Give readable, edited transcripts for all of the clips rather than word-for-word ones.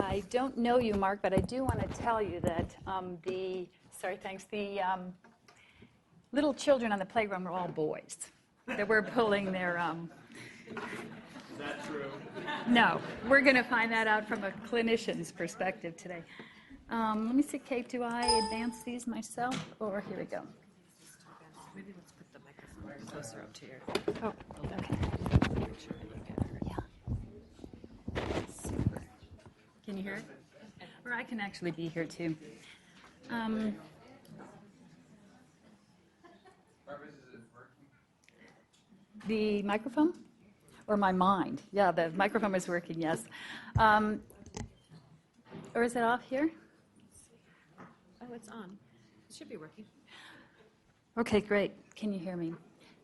I don't know you, Mark, but I do want to tell you that the little children on the playground were all boys. That were pulling their... Is that true? No, we're going to find that out from a clinician's perspective today. Let me see, Kate, do I advance these myself? Or here we go. Maybe let's put the microphone closer up to your... Oh, okay. Yeah. Super. Can you hear it? Or I can actually be here too. The microphone? Or my mind? Yeah, the microphone is working, yes. Or is it off here? Oh, it's on. It should be working. Okay, great. Can you hear me?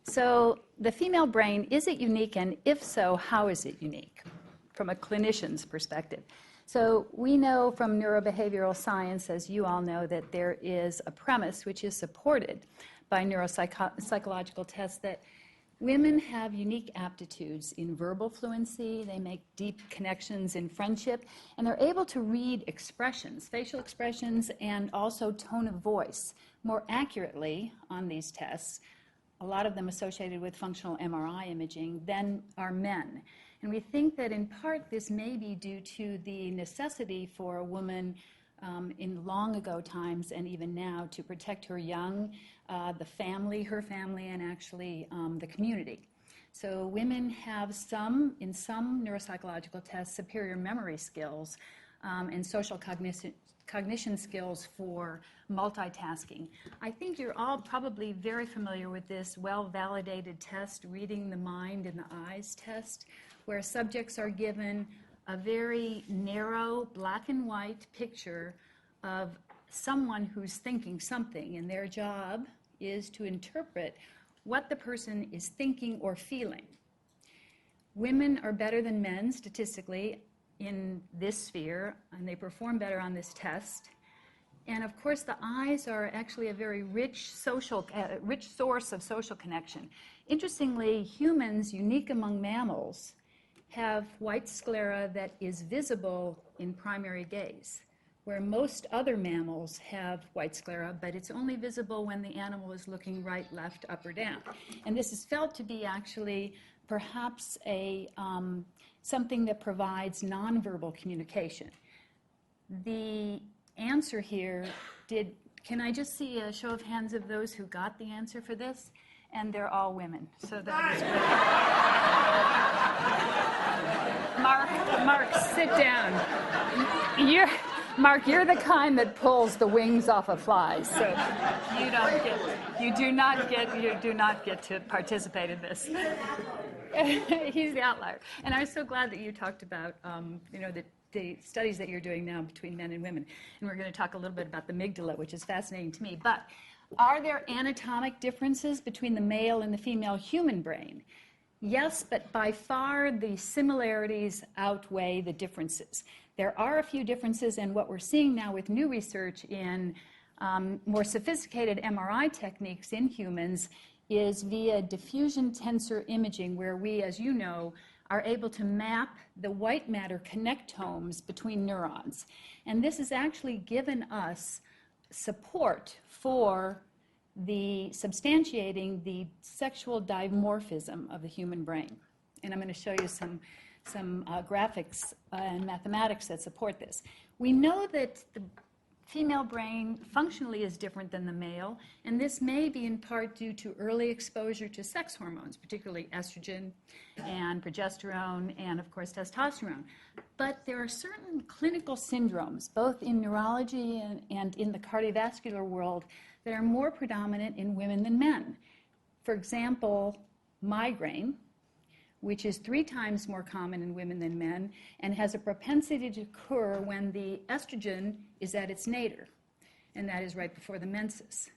So the female brain, is it unique? And if so, how is it unique from a clinician's perspective? So we know from neurobehavioral science, as you all know, that there is a premise which is supported by neuropsychological tests that women have unique aptitudes in verbal fluency, they make deep connections in friendship, and they're able to read expressions, facial expressions, and also tone of voice more accurately on these tests, a lot of them associated with functional MRI imaging, than are men. And we think that in part this may be due to the necessity for a woman in long ago times and even now to protect her young, the family, her family, and actually the community. So women have in some neuropsychological tests, superior memory skills and social cognition skills for multitasking. I think you're all probably very familiar with this well-validated test, reading the mind in the eyes test, where subjects are given a very narrow black and white picture of someone who's thinking something, and their job is to interpret what the person is thinking or feeling. Women are better than men statistically in this sphere, and they perform better on this test. And of course, the eyes are actually a very rich source of social connection. Interestingly, humans, unique among mammals, have white sclera that is visible in primary gaze, where most other mammals have white sclera, but it's only visible when the animal is looking right, left, up, or down. And this is felt to be actually perhaps something that provides nonverbal communication. The answer here, can I just see a show of hands of those who got the answer for this? And they're all women, so that is great. Mark, sit down. You're the kind that pulls the wings off of flies, so you do not get to participate in this. He's the outlier. And I'm so glad that you talked about, the studies that you're doing now between men and women. And we're going to talk a little bit about the amygdala, which is fascinating to me. But are there anatomic differences between the male and the female human brain? Yes, but by far the similarities outweigh the differences. There are a few differences, and what we're seeing now with new research in more sophisticated MRI techniques in humans is via diffusion tensor imaging, where we, as you know, are able to map the white matter connectomes between neurons. And this has actually given us support for substantiating the sexual dimorphism of the human brain. And I'm going to show you some graphics and mathematics that support this. We know that the female brain functionally is different than the male, and this may be in part due to early exposure to sex hormones, particularly estrogen and progesterone and, of course, testosterone. But there are certain clinical syndromes, both in neurology and in the cardiovascular world, that are more predominant in women than men. For example, migraine, which is 3 times more common in women than men and has a propensity to occur when the estrogen is at its nadir, and that is right before the menses.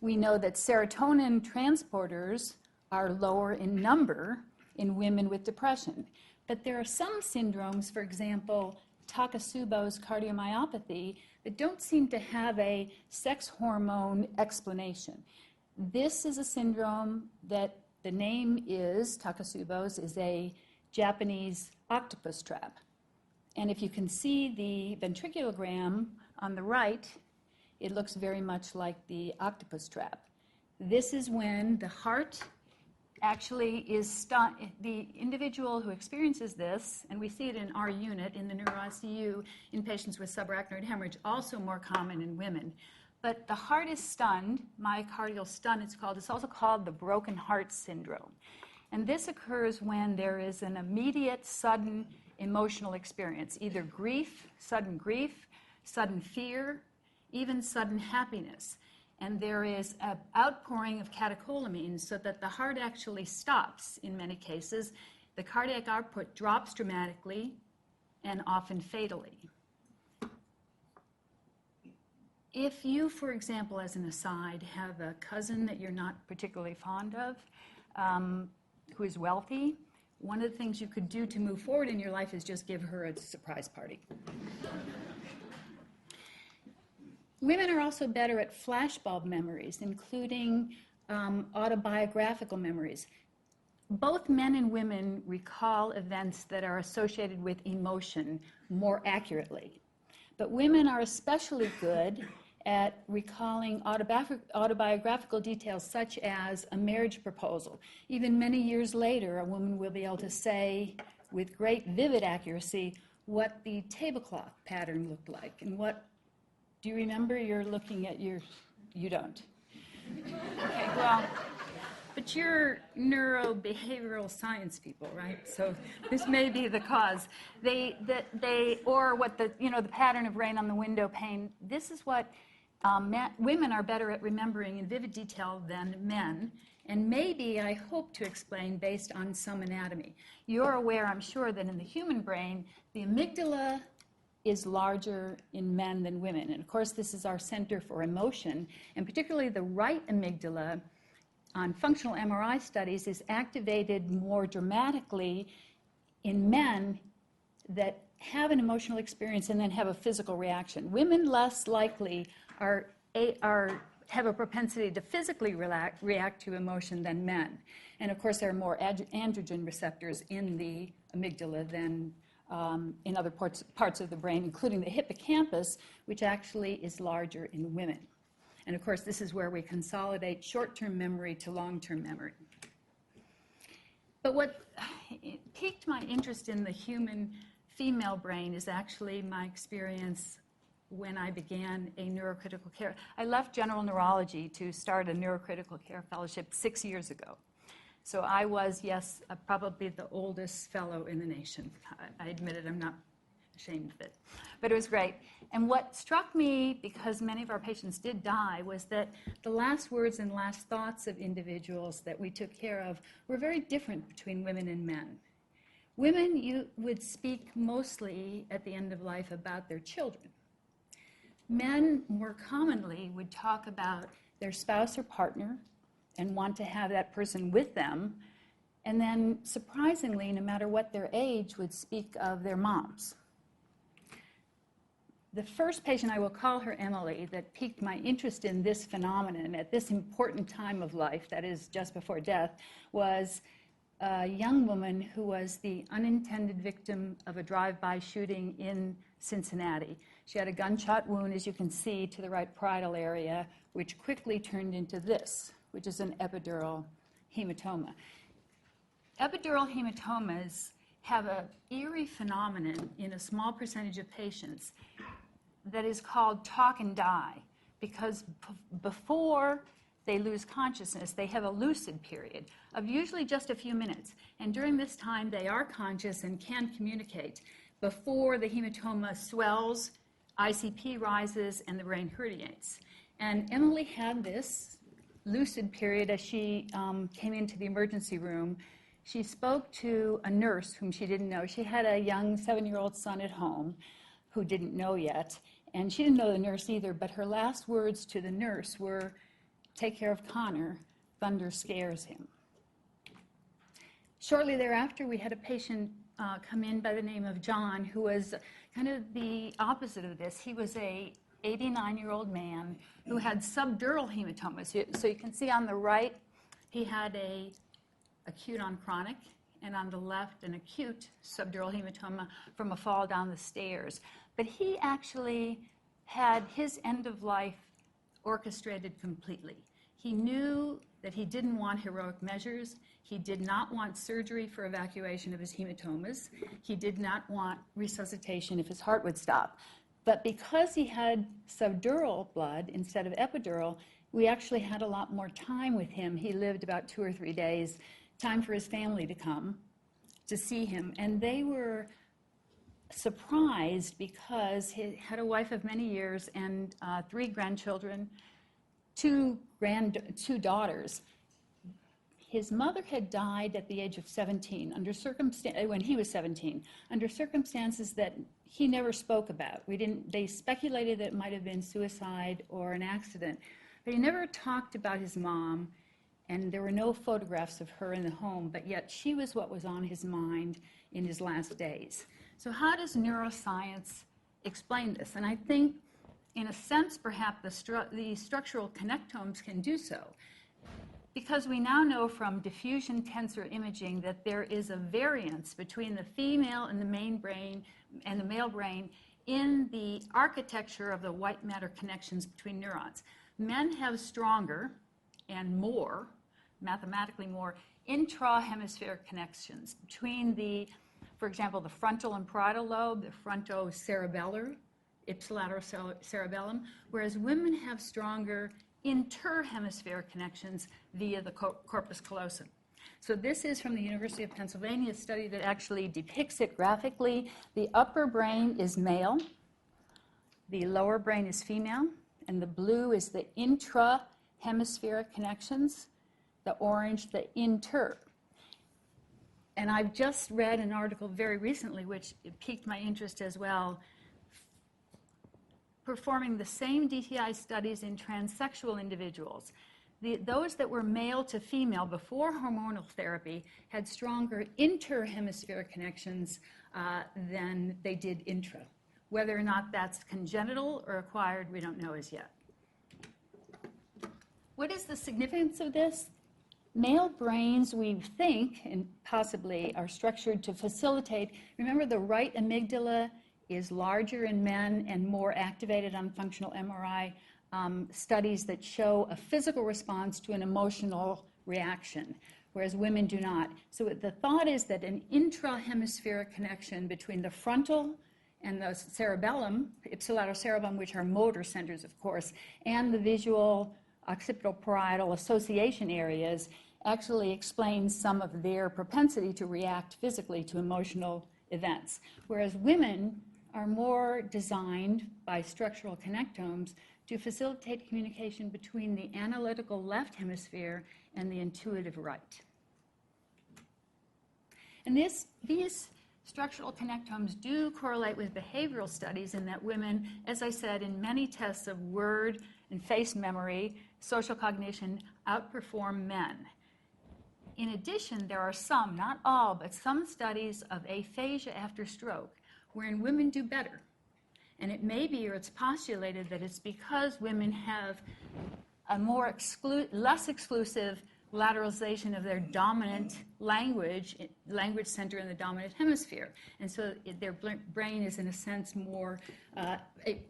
We know that serotonin transporters are lower in number in women with depression, but there are some syndromes, for example, Takotsubo's cardiomyopathy, that don't seem to have a sex hormone explanation. This is a syndrome that the name is, Takotsubo's, is a Japanese octopus trap. And if you can see the ventriculogram on the right, it looks very much like the octopus trap. This is when the heart actually is stunned. The individual who experiences this, and we see it in our unit in the neuro ICU in patients with subarachnoid hemorrhage, also more common in women. But the heart is stunned, myocardial stun it's called. It's also called the broken heart syndrome. And this occurs when there is an immediate, sudden emotional experience, either grief, sudden fear, even sudden happiness. And there is an outpouring of catecholamines so that the heart actually stops in many cases. The cardiac output drops dramatically and often fatally. If you, for example, as an aside, have a cousin that you're not particularly fond of, who is wealthy, one of the things you could do to move forward in your life is just give her a surprise party. Women are also better at flashbulb memories, including autobiographical memories. Both men and women recall events that are associated with emotion more accurately. But women are especially good at recalling autobiographical details such as a marriage proposal. Even many years later, a woman will be able to say with great vivid accuracy what the tablecloth pattern looked like. And what, do you remember? You're looking at you don't. Okay, well, but you're neurobehavioral science people, right? So this may be the cause. Or what the pattern of rain on the window pane. This is what women are better at remembering in vivid detail than men, and maybe, I hope to explain, based on some anatomy. You're aware, I'm sure, that in the human brain, the amygdala is larger in men than women. And of course, this is our center for emotion, and particularly the right amygdala on functional MRI studies is activated more dramatically in men that have an emotional experience and then have a physical reaction. Women less likely have a propensity to physically react to emotion than men. And of course, there are more androgen receptors in the amygdala than in other parts of the brain, including the hippocampus, which actually is larger in women. And of course, this is where we consolidate short-term memory to long-term memory. But what piqued my interest in the human female brain is actually my experience when I began a neurocritical care. I left general neurology to start a neurocritical care fellowship 6 years ago. So I was, yes, probably the oldest fellow in the nation. I admit it, I'm not ashamed of it. But it was great. And what struck me, because many of our patients did die, was that the last words and last thoughts of individuals that we took care of were very different between women and men. Women, you would speak mostly at the end of life about their children. Men, more commonly, would talk about their spouse or partner and want to have that person with them, and then, surprisingly, no matter what their age, would speak of their moms. The first patient, I will call her Emily, that piqued my interest in this phenomenon at this important time of life, that is just before death, was a young woman who was the unintended victim of a drive-by shooting in Cincinnati. She had a gunshot wound, as you can see, to the right parietal area, which quickly turned into this, which is an epidural hematoma. Epidural hematomas have an eerie phenomenon in a small percentage of patients that is called talk and die, because before they lose consciousness, they have a lucid period of usually just a few minutes. And during this time, they are conscious and can communicate before the hematoma swells, ICP rises, and the brain herniates. And Emily had this lucid period as she came into the emergency room. She spoke to a nurse whom she didn't know. She had a young 7-year-old son at home who didn't know yet, and she didn't know the nurse either, but her last words to the nurse were, "Take care of Connor, thunder scares him." Shortly thereafter, we had a patient come in by the name of John, who was kind of the opposite of this. He was a 89-year-old man who had subdural hematomas. So you can see on the right, he had a acute on chronic, and on the left, an acute subdural hematoma from a fall down the stairs. But he actually had his end of life orchestrated completely. He knew that he didn't want heroic measures. He did not want surgery for evacuation of his hematomas. He did not want resuscitation if his heart would stop. But because he had subdural blood instead of epidural, we actually had a lot more time with him. He lived about 2 or 3 days, time for his family to come to see him. And they were surprised because he had a wife of many years and 3 grandchildren, 2 daughters. His mother had died at the age of 17 when he was 17, under circumstances that he never spoke about. They speculated that it might have been suicide or an accident, but he never talked about his mom, and there were no photographs of her in the home, but yet she was what was on his mind in his last days. So how does neuroscience explain this? And I think, in a sense, perhaps the structural connectomes can do so, because we now know from diffusion tensor imaging that there is a variance between the female and the male brain in the architecture of the white matter connections between neurons. Men have stronger and more, mathematically more, intrahemispheric connections between for example, the frontal and parietal lobe, the frontocerebellar, ipsilateral cerebellum, whereas women have stronger interhemispheric connections via the corpus callosum. So this is from the University of Pennsylvania, a study that actually depicts it graphically. The upper brain is male, the lower brain is female, and the blue is the intrahemispheric connections, the orange, the inter. And I've just read an article very recently, which piqued my interest as well, performing the same DTI studies in transsexual individuals. Those that were male to female before hormonal therapy had stronger interhemispheric connections than they did intra. Whether or not that's congenital or acquired, we don't know as yet. What is the significance of this? Male brains, we think, and possibly are structured to facilitate. Remember, the right amygdala is larger in men and more activated on functional MRI studies that show a physical response to an emotional reaction, whereas women do not. So the thought is that an intrahemispheric connection between the frontal and the cerebellum, ipsilateral cerebellum, which are motor centers, of course, and the visual occipital-parietal association areas actually explains some of their propensity to react physically to emotional events, whereas women are more designed by structural connectomes to facilitate communication between the analytical left hemisphere and the intuitive right. And these structural connectomes do correlate with behavioral studies in that women, as I said, in many tests of word and face memory, social cognition, outperform men. In addition, there are some, not all, but some studies of aphasia after stroke wherein women do better. And it may be, or it's postulated, that it's because women have a less exclusive lateralization of their dominant language center in the dominant hemisphere. And so their brain is, in a sense, more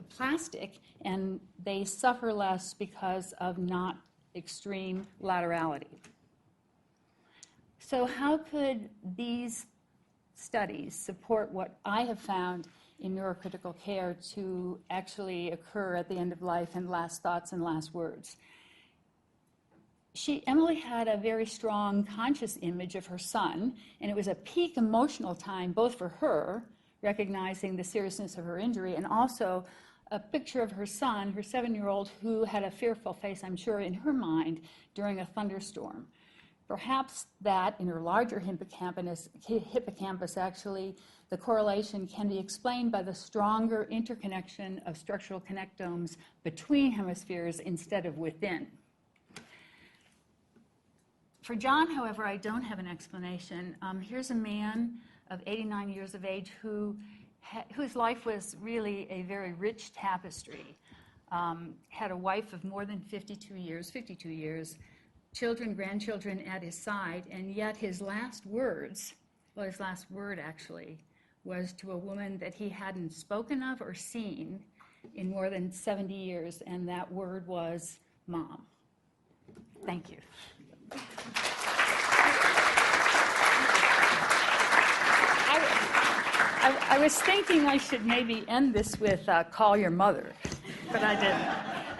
plastic, and they suffer less because of not extreme laterality. So how could these studies support what I have found in neurocritical care to actually occur at the end of life and last thoughts and last words? Emily had a very strong conscious image of her son, and it was a peak emotional time both for her, recognizing the seriousness of her injury, and also a picture of her son, her 7-year-old, who had a fearful face, I'm sure, in her mind during a thunderstorm. Perhaps that, in her larger hippocampus, actually, the correlation can be explained by the stronger interconnection of structural connectomes between hemispheres instead of within. For John, however, I don't have an explanation. Here's a man of 89 years of age whose life was really a very rich tapestry. Had a wife of more than 52 years, children, grandchildren at his side, and yet his last words well, his last word actually was to a woman that he hadn't spoken of or seen in more than 70 years, and that word was Mom. Thank you. I was thinking I should maybe end this with call your mother, but I didn't.